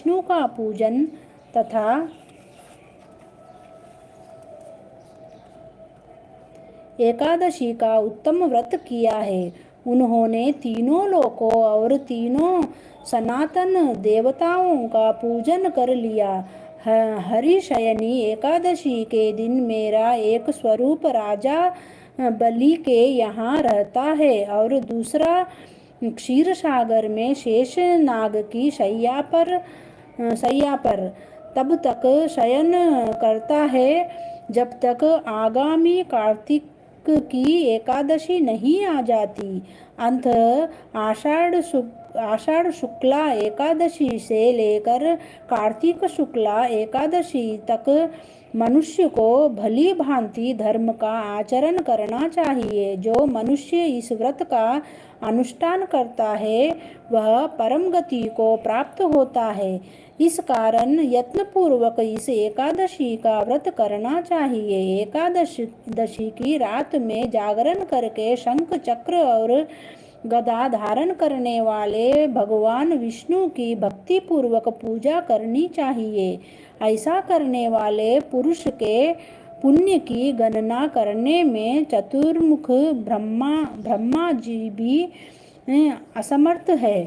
विष्णु का पूजन तथा एकादशी का उत्तम व्रत किया है। उन्होंने तीनों लोकों और तीनों सनातन देवताओं का पूजन कर लिया। हरिशयनी एकादशी के दिन मेरा एक स्वरूप राजा बलि के यहाँ रहता है और दूसरा क्षीर सागर में शेष नाग की शैया पर तब तक शयन करता है जब तक आगामी कार्तिक की एकादशी नहीं आ जाती। अंत आषाढ़ शुक्ला एकादशी से लेकर कार्तिक शुक्ला एकादशी तक मनुष्य को भली भांति धर्म का आचरण करना चाहिए। जो मनुष्य इस व्रत का अनुष्ठान करता है वह परम गति को प्राप्त होता है। इस कारण यत्नपूर्वक इस एकादशी का व्रत करना चाहिए। एकादशी की रात में जागरण करके शंख चक्र और गदा धारण करने वाले भगवान विष्णु की भक्ति पूर्वक पूजा करनी चाहिए। ऐसा करने वाले पुरुष के पुण्य की गणना करने में चतुर्मुख ब्रह्मा जी भी असमर्थ है।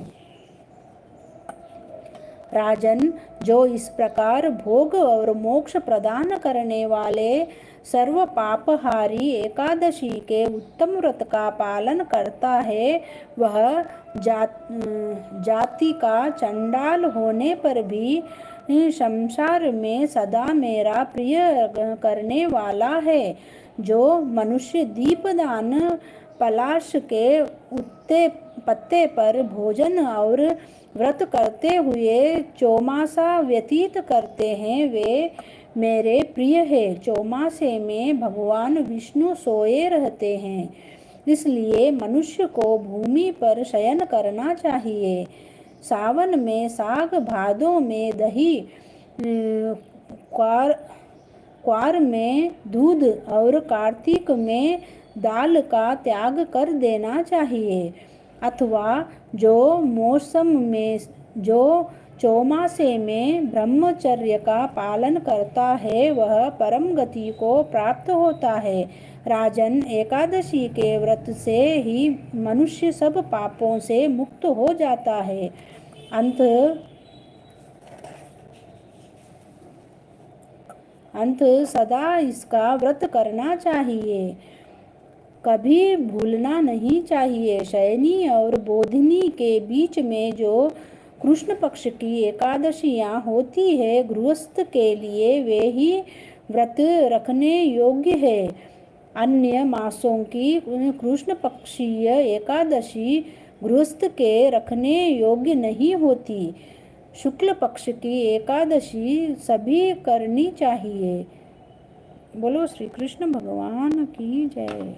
राजन, जो इस प्रकार भोग और मोक्ष प्रदान करने वाले सर्व पापहारी एकादशी के उत्तम व्रत का पालन करता है वह जाति का चंडाल होने पर भी संसार में सदा मेरा प्रिय करने वाला है। जो मनुष्य दीपदान पलाश के पत्ते पर भोजन और व्रत करते हुए चौमासा व्यतीत करते हैं वे मेरे प्रिय है। चौमासे में भगवान विष्णु सोए रहते हैं, इसलिए मनुष्य को भूमि पर शयन करना चाहिए। सावन में साग, भादों में दही, क्वार में दूध और कार्तिक में दाल का त्याग कर देना चाहिए। अथवा जो चौमासे में ब्रह्मचर्य का पालन करता है वह परम गति को प्राप्त होता है। राजन, एकादशी के व्रत से ही मनुष्य सब पापों से मुक्त हो जाता है। अंत सदा इसका व्रत करना चाहिए, कभी भूलना नहीं चाहिए। शयनी और बोधिनी के बीच में जो कृष्ण पक्ष की एकादशियां होती है गृहस्थ के लिए वे ही व्रत रखने योग्य है। अन्य मासों की कृष्ण पक्षीय एकादशी गृहस्थ के रखने योग्य नहीं होती। शुक्ल पक्ष की एकादशी सभी करनी चाहिए। बोलो श्री कृष्ण भगवान की जय।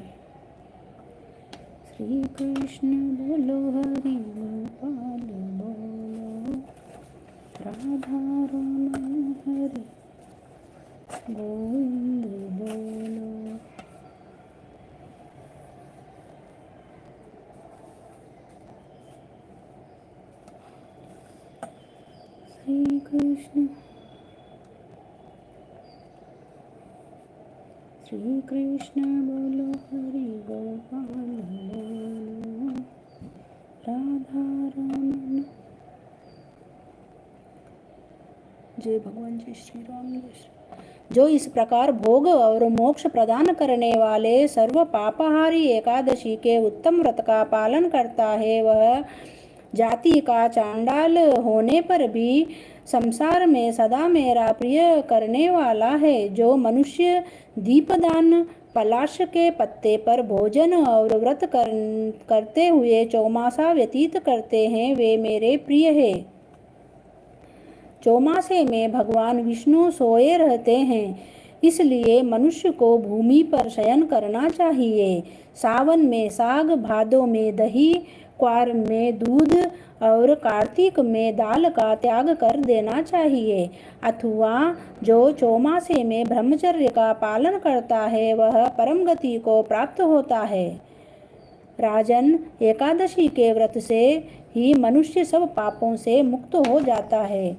श्री कृष्ण बोलो, हरि गोपाल बोलो, राधा रमण हरि गोविंद बोलो। श्री कृष्ण बोलो, हरि गोपाल बोलो, राधा रमण। जय भगवान, जय श्री राम, जय श्री। जो इस प्रकार भोग और मोक्ष प्रदान करने वाले सर्व पापहारी एकादशी के उत्तम व्रत का पालन करता है वह जाति का चांडाल होने पर भी संसार में सदा मेरा प्रिय करने वाला है। जो मनुष्य दीपदान पलाश के पत्ते पर भोजन और व्रत करते हुए चौमासा व्यतीत करते हैं वे मेरे प्रिय है। चौमासे में भगवान विष्णु सोए रहते हैं, इसलिए मनुष्य को भूमि पर शयन करना चाहिए। सावन में साग, भादों में दही, क्वार में दूध और कार्तिक में दाल का त्याग कर देना चाहिए। अथवा जो चौमासे में ब्रह्मचर्य का पालन करता है वह परम गति को प्राप्त होता है। राजन, एकादशी के व्रत से ही मनुष्य सब पापों से मुक्त हो जाता है।